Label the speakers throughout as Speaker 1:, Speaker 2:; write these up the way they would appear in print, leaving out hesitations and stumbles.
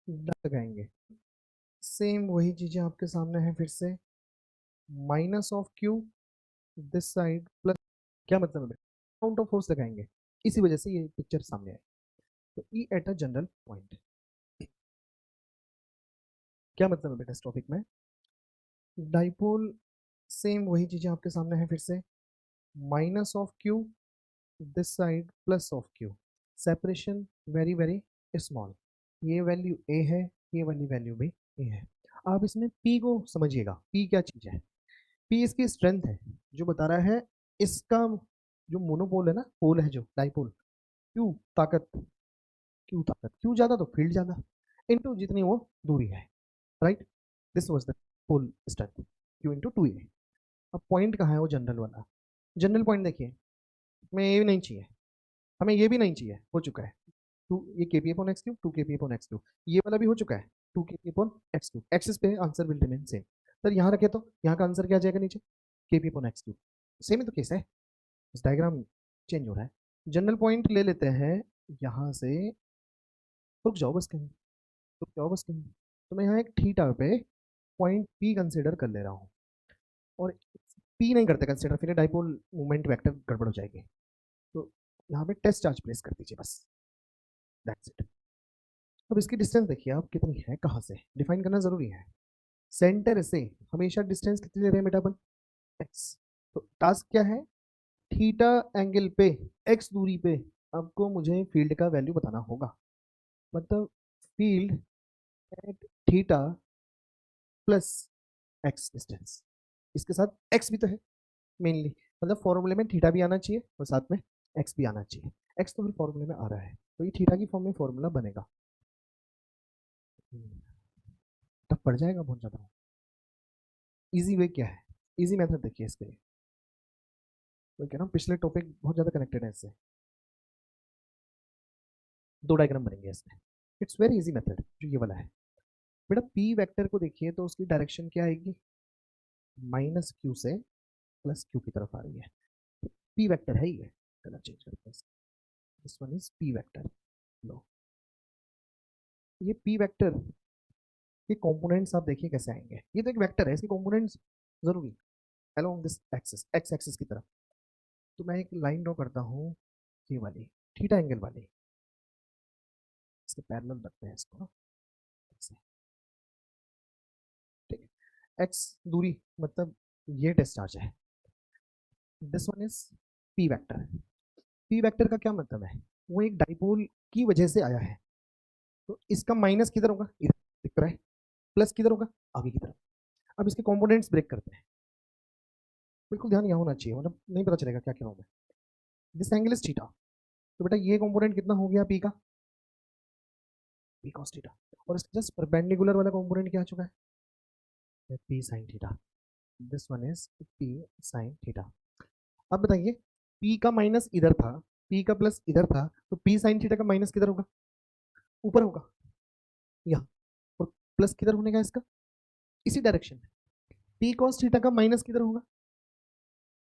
Speaker 1: लगाएंगे, सेम वही चीजें आपके सामने है फिर से, minus of Q this side plus, क्या मतलब है, काउंट ऑफ फोर्स लगाएंगे, इसी वजह से ये पिक्चर सामने आए। तो ई एट अ जनरल पॉइंट, क्या मतलब है बेटा इस टॉपिक में, डाइपोल, सेम वही चीजें आपके सामने है फिर से, minus of Q this side plus of Q, separation very very small, ये वैल्यू ए है, ये वाली वैल्यू भी ए है। आप इसमें पी को समझिएगा, पी क्या चीज है, पी इसकी स्ट्रेंथ है, जो बता रहा है इसका जो मोनोपोल है ना, पोल है जो डाइपोल, क्यू ताकत, क्यू ताकत, क्यू ज्यादा तो फील्ड ज्यादा, इनटू जितनी वो दूरी है, right, this was the pole strength, Q into 2a। अब पॉइंट कहाँ है वो जनरल वाला, जनरल पॉइंट देखिए, हमें ये भी नहीं चाहिए, हमें ये भी नहीं चाहिए, हो चुका है, टू ये K P upon X Q, two K P upon X Q, ये वाला भी हो चुका है, two K P upon X Q, axis पे answer will remain same. Sir यहाँ रखे तो यहाँ का आंसर क्या आ जाएगा नीचे, K P upon X Q, same ही तो केस है, बस डायग्राम चेंज हो रहा है। जनरल पॉइंट ले लेते हैं यहाँ से, रुक जाओ बस कहीं, रुक जाओ बस कहीं, तो मैं यहाँ एक थीटा पे पॉइंट पी कंसिडर कर ले रहा हूँ, और पी नहीं करते कंसिडर, फिर डाइपोल मूवमेंट वेक्टर गड़बड़ हो जाएगी, तो यहाँ पे टेस्ट चार्ज प्लेस कर दीजिए बस, दैट्स इट। अब इसकी डिस्टेंस देखिए आप कितनी है, कहाँ से डिफाइन करना जरूरी है, सेंटर से हमेशा डिस्टेंस कितनी ले रहे हैं बेटा अपन, एक्स, तो टास्क क्या है, थीटा एंगल पे, एक्स दूरी पे आपको मुझे फील्ड का वैल्यू बताना होगा, मतलब field at theta plus x distance, इसके साथ एक्स भी तो है मेनली, मतलब फॉर्मूले में थीटा भी आना चाहिए और साथ में एक्स भी आना चाहिए, एक्स तो फिर फॉर्मूले में आ रहा है, तो ये थीटा की फॉर्म में फॉर्मूला बनेगा, तब पड़ जाएगा बहुत ज्यादा। इजी वे क्या है, इजी मेथड देखिए इसके लिए, तो क्या ना पिछले टॉपिक बहुत ज्यादा कनेक्टेड है इससे, दो डायग्राम बनेंगे इसमें, इट्स वेरी इजी मेथड जो ये वाला है। बेटा पी वेक्टर को देखिए तो उसकी डायरेक्शन क्या आएगी, माइनस क्यू से प्लस क्यू की तरफ आ रही है, पी वेक्टर है ये, कलर चेंज करते हैं, this one is P vector, लो ये पी वेक्टर के कंपोनेंट्स आप देखिए कैसे आएंगे, ये तो एक वेक्टर है, इसके कंपोनेंट्स जरूरी along this axis, x axis की तरफ, तो मैं एक लाइन ड्रॉ करता हूँ, ये वाली थीटा एंगल वाली, इसके पैरेलल रखते हैं इसको ऐसे, ठीक है, एक्स दूरी मतलब ये टेस्ट चार्ज है, this one is P vector, P vector का क्या मतलब है, वो एक डाइपोल की वजह से आया है, तो इसका माइनस किधर होगा, इधर दिख रहा है, प्लस किधर होगा, आगे की तरफ। अब इसके कंपोनेंट्स ब्रेक करते हैं, बिल्कुल ध्यान यहाँ होना चाहिए, मतलब नहीं पता चलेगा क्या क्या होगा, दिस एंगल इज थीटा, तो बेटा ये कंपोनेंट कितना हो गया पी का, पी कॉस थीटा, और इसके जस्ट परपेंडिकुलर वाला कंपोनेंट क्या आ चुका है, P sine theta, this one is P sine theta. अब बताइए पी का माइनस इधर था, पी का प्लस इधर था, तो पी साइन थीटा का माइनस किधर होगा, ऊपर होगा यहाँ, और प्लस किधर होने का इसका, इसी डायरेक्शन में, पी कॉस थीटा का माइनस किधर होगा,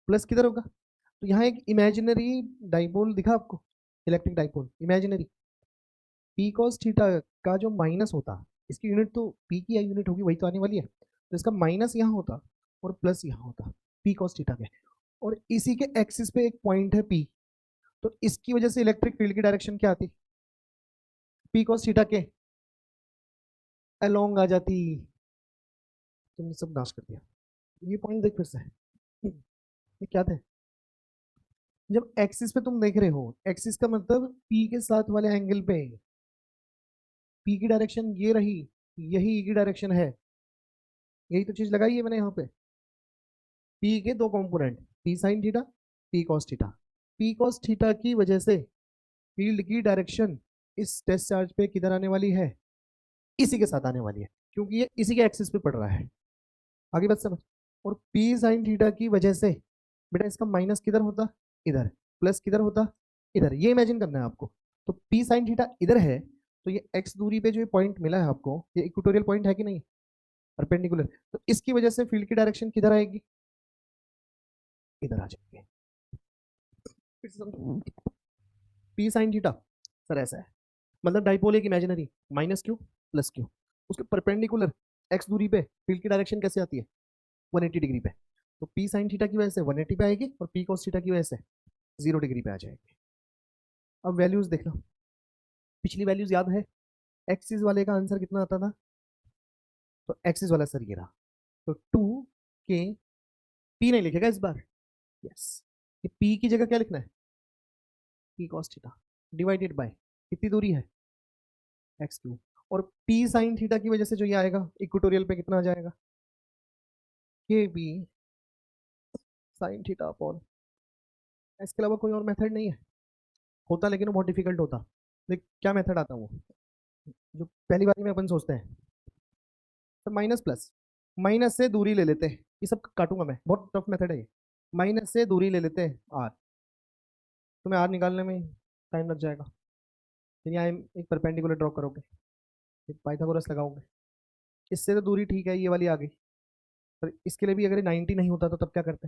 Speaker 1: प्लस किधर होगा, तो यहाँ एक इमेजिनरी डाइपोल दिखा आपको, electric dipole imaginary, P cos theta का जो माइनस होता, इसकी यूनिट तो पी की यूनिट होगी वही तो आने वाली है, तो इसका माइनस यहाँ होता और प्लस यहाँ होता, पी कॉस थीटा के, और इसी के एक्सिस पे एक पॉइंट है पी, तो इसकी वजह से इलेक्ट्रिक फील्ड की डायरेक्शन क्या आती, पी कॉस थीटा के अलोंग आ जाती, तुमने सब नाश कर दिया, ये पॉइंट देख फिर से, ये क्या थे, जब एक्सिस पे तुम देख रहे हो, एक्सिस का मतलब पी के साथ वाले एंगल पे, पी की डायरेक्शन ये रही, यही ई की डायरेक्शन है, यही तो चीज लगाई है मैंने यहाँ पे, पी के दो component, P sine theta, P cos theta, P cos theta की वजह से फील्ड की डायरेक्शन इस टेस्ट चार्ज पे किधर आने वाली है, इसी के साथ आने वाली है, क्योंकि ये इसी के एक्सिस पे पड़ रहा है, आगे बात समझ, और पी साइन थीटा की वजह से बेटा इसका माइनस किधर होता, इधर, प्लस किधर होता, इधर, ये इमेजिन करना है आपको, तो पी साइन थीटा इधर है, तो ये एक्स दूरी पे जो ये पॉइंट मिला है आपको, ये इक्वेटोरियल पॉइंट है कि नहीं, परपेंडिकुलर, तो इसकी वजह से फील्ड की डायरेक्शन किधर आएगी, इधर आ जाएगी, पी साइन थीटा, सर ऐसा है, मतलब डाइपोल एक imaginary minus Q plus Q, उसके परपेंडिकुलर एक्स दूरी पे फील्ड की डायरेक्शन कैसे आती है 180 डिग्री पे, तो पी साइन थीटा की वजह से 180 पे आएगी और पी कॉस थीटा की वजह से 0 डिग्री पे आ जाएगी। अब वैल्यूज देखना, पिछली वैल्यूज याद है, एक्सिस वाले का आंसर कितना आता था, तो एक्सिस वाला सर ये रहा, तो 2 के पी नहीं लिखेगा इस बार, यस, ये पी की जगह क्या लिखना है, P cos theta divided by कितनी दूरी है एक्स क्यू, और पी साइन थीटा की वजह से जो ये आएगा इक्वेटोरियल पे कितना आ जाएगा, के बी साइन थीटा अपॉन, इसके अलावा कोई और मेथड नहीं है, होता लेकिन वो बहुत डिफिकल्ट होता। देख क्या मेथड आता है वो, जो पहली बार में अपन सोचते हैं, तो माइनस प्लस, माइनस से दूरी ले लेते हैं, ये सब काटूंगा मैं, बहुत टफ मेथड है ये, माइनस से दूरी ले लेते हैं आर, तुम्हें आर निकालने में टाइम लग जाएगा, फिर यहाँ एक परपेंडिकुलर ड्रॉ करोगे, फिर पाइथागोरस लगाओगे, इससे तो दूरी ठीक है ये वाली आ गई, पर इसके लिए भी अगर 90 नहीं होता तो तब क्या करते,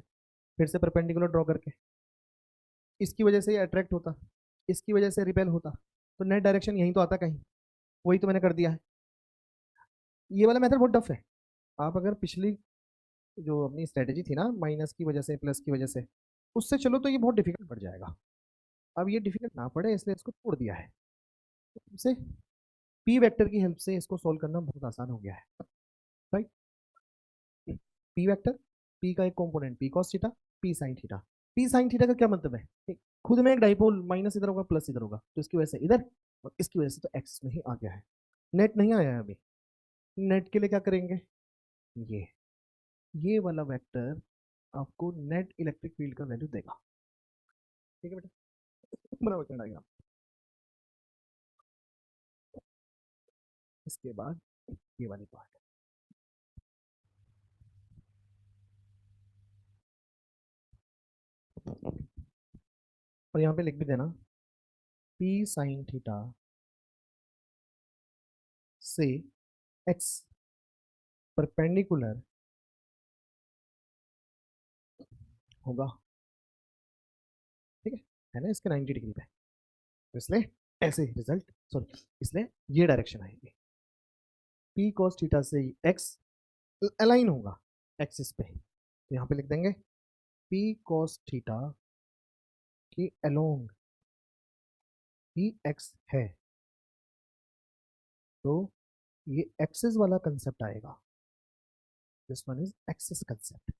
Speaker 1: फिर से परपेंडिकुलर ड्रॉ करके, इसकी वजह से ये अट्रैक्ट होता, इसकी वजह से रिपेल होता, तो नेट डायरेक्शन यहीं तो आता कहीं, वही तो मैंने कर दिया है। ये वाला मेथड बहुत टफ है, आप अगर पिछली जो अपनी स्ट्रेटेजी थी ना माइनस की वजह से प्लस की वजह से, उससे चलो तो ये बहुत डिफिकल्ट पड़ जाएगा, अब ये डिफिकल्ट ना पड़े इसलिए इसको छोड़ दिया है, से पी वेक्टर की हेल्प से इसको सोल्व करना बहुत आसान हो गया है, राइट। पी वेक्टर, पी का एक component P cos theta, P sine theta, P sine theta का क्या मतलब है, खुद में एक डाइपोल माइनस इधर होगा प्लस इधर होगा, तो इसकी वजह से इधर और इसकी वजह से तो एक्स में ही आ गया है, नेट नहीं आया है अभी, नेट के लिए क्या करेंगे, ये ये वाला वेक्टर आपको नेट इलेक्ट्रिक फील्ड का वैल्यू देगा, ठीक है बेटा, बराबर कर डायग्राम, इसके बाद ये वाली पार्ट, और यहाँ पे लिख भी देना पी साइन थीटा से एक्स परपेंडिकुलर होगा, ठीक है ना, इसके 90 डिग्री पे, तो इसलिए ऐसे रिजल्ट, सॉरी इसलिए ये डायरेक्शन आएगी, पी कॉस थीटा से एक्स अलाइन होगा एक्सिस पे, तो यहाँ पे लिख देंगे पी कॉस थीटा के अलोंग ही एक्स है, तो ये एक्सिस वाला कंसेप्ट आएगा, this one is axis concept,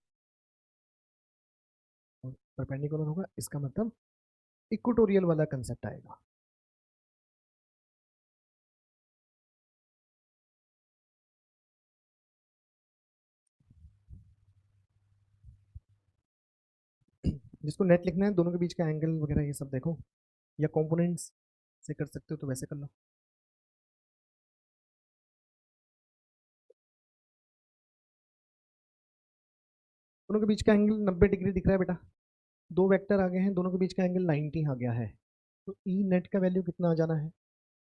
Speaker 1: और परपेंडिकुलर होगा इसका मतलब इक्वेटोरियल वाला कंसेप्ट आएगा, जिसको नेट लिखना है दोनों के बीच का एंगल वगैरह ये सब देखो, या कंपोनेंट्स से कर सकते हो तो वैसे कर लो, दोनों के बीच का एंगल 90 डिग्री दिख रहा है बेटा, दो वेक्टर आ गए हैं, दोनों के बीच का एंगल 90 आ गया है, तो ई नेट का वैल्यू कितना आ जाना है,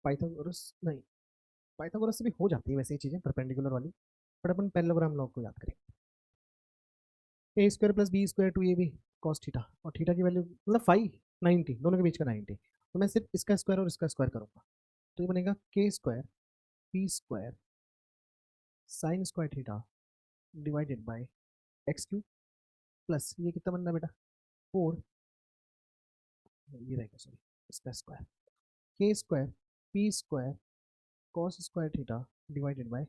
Speaker 1: पाइथागोरस नहीं, पाइथागोरस से भी हो जाती है वैसे ये चीजें परपेंडिकुलर वाली, बट अपन पैरेललोग्राम लॉ को याद करें, A square plus B square two A B cos theta, और थीटा की वैल्यू मतलब 590, दोनों के बीच का 90, तो मैं सिर्फ इसका स्क्वायर और इसका स्क्वायर करूंगा, तो ये बनेगा के square P square sine square theta divided by x Q, plus ये कितना बनना बेटा 4, ये रहेगा सॉरी, इसका स्क्वायर के square P square cos square theta divided by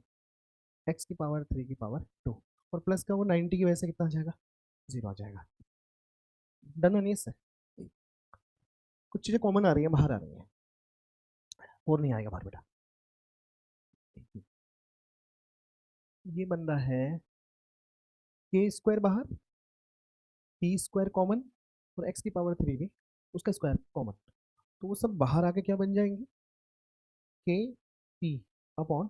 Speaker 1: x की पावर 3 की पावर 2, और प्लस का वो 90 की वजह से कितना आ जाएगा 0 आ जाएगा, डन है नहीं इससे, कुछ चीज़ें कॉमन आ रही है बाहर आ रही है, और नहीं आएगा बाहर बेटा, ये बन रहा है के स्क्वायर बाहर, पी स्क्वायर कॉमन, और एक्स की पावर 3 भी उसका स्क्वायर कॉमन, तो वो सब बाहर आके क्या बन जाएंगे, के पी अपॉन,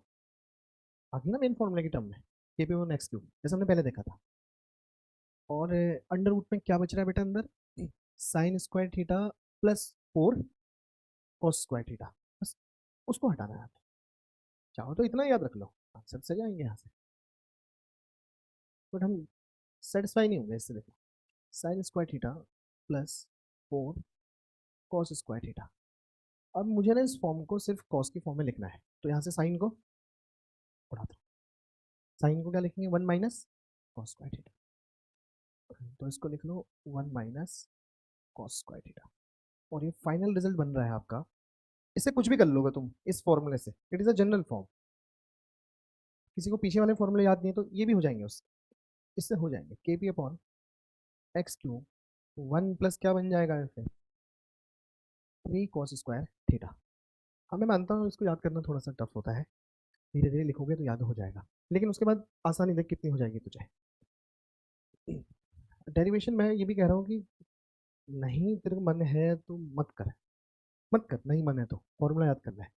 Speaker 1: आगे ना मेन फॉर्मूला की टर्म में के पी वन एक्स क्यू जैसे हमने पहले देखा था, और अंडर रूट में क्या बच रहा है बेटा अंदर, sine square theta plus 4 cos square theta, बस उसको हटाना है, चाहो तो इतना याद रख लो आंसर से जाएंगे यहाँ से, बट हम सेटिस्फाई नहीं होंगे इससे, देखो sine square theta plus 4 cos square theta, अब मुझे ना इस फॉर्म को सिर्फ कॉस की फॉर्म में लिखना है, तो यहाँ से साइन को उड़ा दो। साइन को क्या लिखेंगे, 1 माइनस कॉस स्क्वायर थीटा, तो इसको लिख लो 1 माइनस कॉस स्क्वायर थीटा। और ये फाइनल रिजल्ट बन रहा है आपका। इससे कुछ भी कर लोगे तुम इस फॉर्मूले से, it is a general form. किसी को पीछे वाले फॉर्मूले याद नहीं है तो ये भी हो जाएंगे, उससे इससे हो जाएंगे के P upon x cube 1 plus क्या बन जाएगा फिर 3 कॉस स्क्वायर थीटा। हाँ मैं मानता हूँ इसको याद करना थोड़ा सा टफ होता है, धीरे धीरे लिखोगे तो याद हो जाएगा, लेकिन उसके बाद आसानी देख कितनी हो जाएगी तुझे। डेरिवेशन मैं ये भी कह रहा हूँ कि नहीं तेरे को मन है तो मत कर, मत कर, नहीं मन है तो फॉर्मूला याद करना है।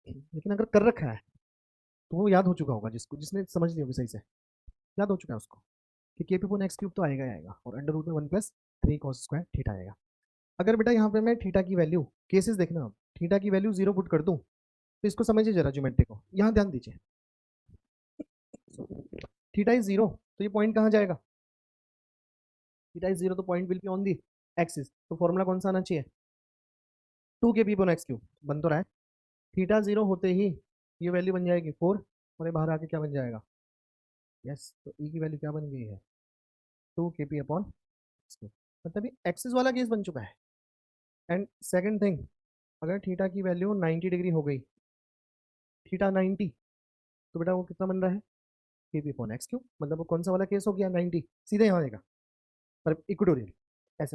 Speaker 1: लेकिन अगर कर रखा है तो वो याद हो चुका होगा, जिसको जिसने समझ लिया होगी सही से, याद हो चुका है उसको कि के पी अपॉन एक्स क्यूब तो आएगा ही आएगा, और अंडर रूट में 1 प्लस 3 कॉस स्क्वायर थीटा आएगा। अगर बेटा यहाँ पे मैं थीटा की वैल्यू, केसेस देखना आप, थीटा की वैल्यू 0 पुट कर दूं तो इसको समझिए जरा ज्योमेट्री को, यहाँ ध्यान दीजिए। थीटा इज 0 तो ये पॉइंट कहाँ जाएगा, थीटा इज 0 तो point will be on the axis, तो फॉर्मूला कौन सा आना चाहिए, 2 के पी अपॉन एक्स क्यूब। बन तो रहा है, थीटा 0 होते ही ये वैल्यू बन जाएगी 4, और ये बाहर आके क्या बन जाएगा, यस, तो ई की वैल्यू क्या बन गई है 2 के पी अपॉन एक्स क्यूब। मतलब ये एक्सिस वाला केस बन चुका है। एंड सेकंड थिंग, अगर थीटा की वैल्यू 90 डिग्री हो गई, थीटा 90, तो बेटा वो कितना बन रहा है के पी अपॉन एक्स क्यूब, मतलब वो कौन सा वाला केस हो गया 90, सीधे यहाँ आएगा पर इक्वेटोरियल ऐसे बन